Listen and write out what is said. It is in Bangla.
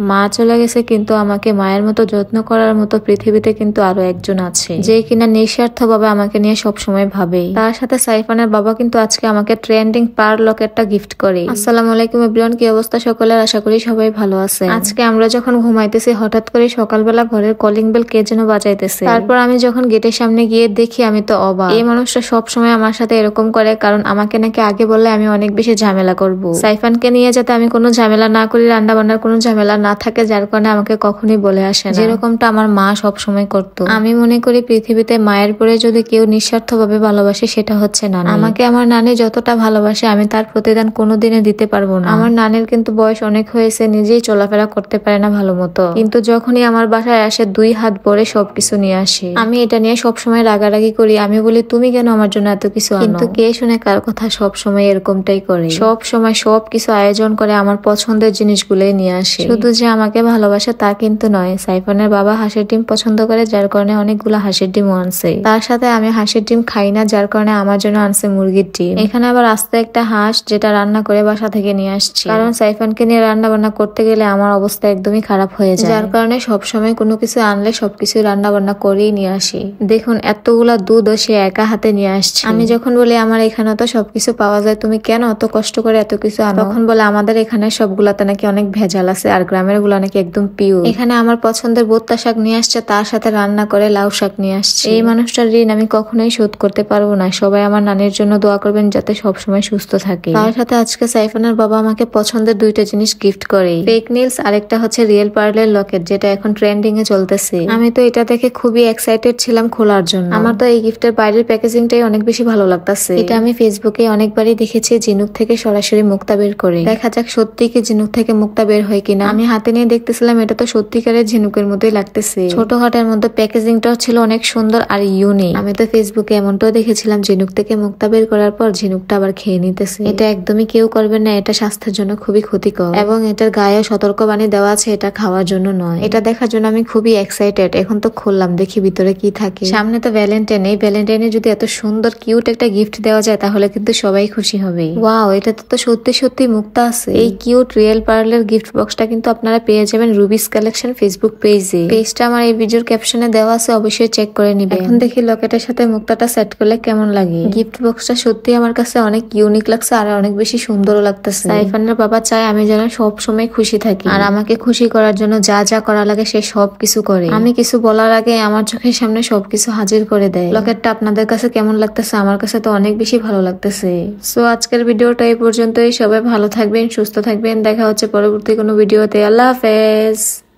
মা চলে গেছে, কিন্তু আমাকে মায়ের মতো যত্ন করার মতো পৃথিবীতে কিন্তু আরো একজন আছে, যে কিনা নিঃস্বার্থ ভাবে আমাকে নিয়ে সবসময় ভাবে। তার সাথে সাইফানের বাবা কিন্তু আজকে আমাকে ট্রেন্ডিং পার লকেটটা গিফট করে। আসসালামু আলাইকুম এভরিওয়ান, কি অবস্থা সকলের? আশা করি সবাই ভালো আছে। আজকে আমরা যখন ঘুমাইতেছি হঠাৎ করে সকালবেলা ঘরের কলিং বেল কে যেন বাজাইতেছে। তারপর আমি যখন গেটের সামনে গিয়ে দেখি, আমি তো অবাক। এই মানুষটা সবসময় আমার সাথে এরকম করে, কারণ আমাকে নাকি আগে বললে আমি অনেক বেশি ঝামেলা করব। সাইফানকে নিয়ে যাতে আমি কোনো ঝামেলা না করি, রান্না বান্নার কোনো ঝামেলা না থাকে, যার কারণে আমাকে কখনোই বলে আসে না, যেরকমটা আমার মা সব সময় করতো। আমি মনে করি পৃথিবীতে মায়ের পরে যদি কেউ নিঃস্বার্থভাবে ভালোবাসে সেটা হচ্ছে নানি। আমাকে আমার নানি যতটা ভালোবাসে আমি তার প্রতিদান কোনোদিনে দিতে পারবো না। আমার নানির কিন্তু বয়স অনেক হয়েছে, নিজেই চলাফেরা করতে পারে না ভালো মতো, কিন্তু যখনই আমার বাসায় আসে 2 হাত ভরে সবকিছু নিয়ে আসে। আমি এটা নিয়ে সবসময় রাগারাগি করি, আমি বলি তুমি কেন আমার জন্য এত কিছু আনো? কিন্তু কে শুনে কার কথা, সব সময় এরকমটাই করে, সব সময় সবকিছু আয়োজন করে আমার পছন্দের জিনিসগুলোই নিয়ে আসে। শুধু যে আমাকে ভালোবাসে তা কিন্তু নয়, সাইফানের বাবা হাঁসের ডিম পছন্দ করে, যার কারণে অনেকগুলো হাঁসের ডিমও আনছে। তার সাথে আমি হাঁসের ডিম খাই না, যার কারণে আমার জন্য আনছে মুরগির ডিম। এখানে আবার আস্তে একটা হাঁস, যেটা রান্না করে বাসা থেকে নিয়ে আসছি, কারণ সাইফানকে নিয়ে রান্না বান্না করতে গেলে আমার অবস্থা একদমই খারাপ হয়ে যায়, যার কারণে সবসময় কোনো কিছু আনলে সবকিছু রান্না বান্না করেই নিয়ে আসি। দেখুন এতগুলা দুধও সে একা হাতে নিয়ে আসছে। আমি যখন বলি আমার এখানে তো সবকিছু পাওয়া যায়, তুমি কেন অত কষ্ট করে এত কিছু আনো? তখন বলে আমাদের এখানে সবগুলাতে নাকি অনেক ভেজাল আছে, আর গ্রামের গুলা নাকি একদম পিওর। এখানে আমার পছন্দের বোত্তা শাক নিয়ে আসছে, তার সাথে রান্না করে লাউ শাক নিয়ে আসছে। এই মানুষটার ঋণ আমি কখনোই শোধ করতে পারবো না। সবাই আমার নানির জন্য দোয়া করবেন যাতে সবসময় সুস্থ থাকে। তার সাথে আজকে সাইফানের বাবা আমাকে পছন্দের 2টা জিনিস গিফট করে, ফেক নেলস আর একটা হচ্ছে রিয়েল পার্লের লকেট, যেটা এখন ট্রেন্ডিং এ চলতেছে। আমি তো এটা দেখে খুবই এক্সাইটেড ছিলাম খোলার জন্য। আমার তো এই গিফটের বাইরের প্যাকেজিংটাই অনেক বেশি ভালো লাগতেছে। এটা আমি ফেসবুকে অনেকবারই দেখেছি ঝিনুক থেকে সরাসরি মুক্তা বের করে। দেখা যাক সত্যি কি ঝিনুক থেকে মুক্তা বের হয় কিনা। আমি হাতে নিয়ে দেখতেছিলাম, এটা তো সত্যিকারের ঝিনুকের মতোই লাগতেছে। ছোট হাটের মধ্যে প্যাকেজিংটাও ছিল অনেক সুন্দর আর ইউনিক। আমি তো ফেসবুকে এমনটাও দেখেছিলাম ঝিনুক থেকে মুক্তা বের করার পর ঝিনুকটা আবার খেয়ে নিতেছে। এটা একদমই কেউ করবেন না, এটা স্বাস্থ্যের জন্য খুবই ক্ষতিকর, এবং এটার গায়ে সতর্কবাণী দেওয়া আছে এটা খাওয়ার জন্য নয়। এটা দেখার জন্য আমি খুবই এক্সাইটেড। এখন তো খুললাম, দেখি ভিতরে কি থাকে। সামনে তো ভ্যালেন্টাইন, এই ভ্যালেন্টাইনে যদি এত সুন্দর কিউট একটা গিফট দেওয়া যায় তাহলে কিন্তু সবাই খুশি হবে। ওয়াও, এটা তো সত্যি সত্যি মুক্তা আছে। এই কিউট রিয়েল পার্লের গিফট বক্সটা কিন্তু আপনারা পেয়ে যাবেন রুবিস কালেকশন ফেসবুক পেজে। পেজটা আমার এই ভিডিওর ক্যাপশনে দেওয়া আছে, অবশ্যই চেক করে নিবেন। এখন দেখি লকেটের সাথে মুক্তাটা সেট করলে কেমন লাগে। গিফট বক্সটা সত্যি আমার কাছে অনেক ইউনিক লাগছে আর অনেক বেশি সুন্দরও লাগতেছে। সাইফানের বাবা চায় আমি যেন সব সময় খুশি থাকি, আর আমাকে খুশি করার জন্য যা যা করা লাগে সে সব কিছু করে। আমি কিছু বলার আগে আমার চোখের সামনে সবকিছু হাজির করে দেয়। লকেটটা আপনাদের কাছে কেমন লাগতেছে? আমার কাছে তো অনেক বেশি ভালো লাগতেছে। সো আজকের ভিডিওটা এই পর্যন্তই। সবাই ভালো থাকবেন, সুস্থ থাকবেন। দেখা হচ্ছে পরবর্তী কোনো ভিডিওতে। আল্লাহ হাফেজ।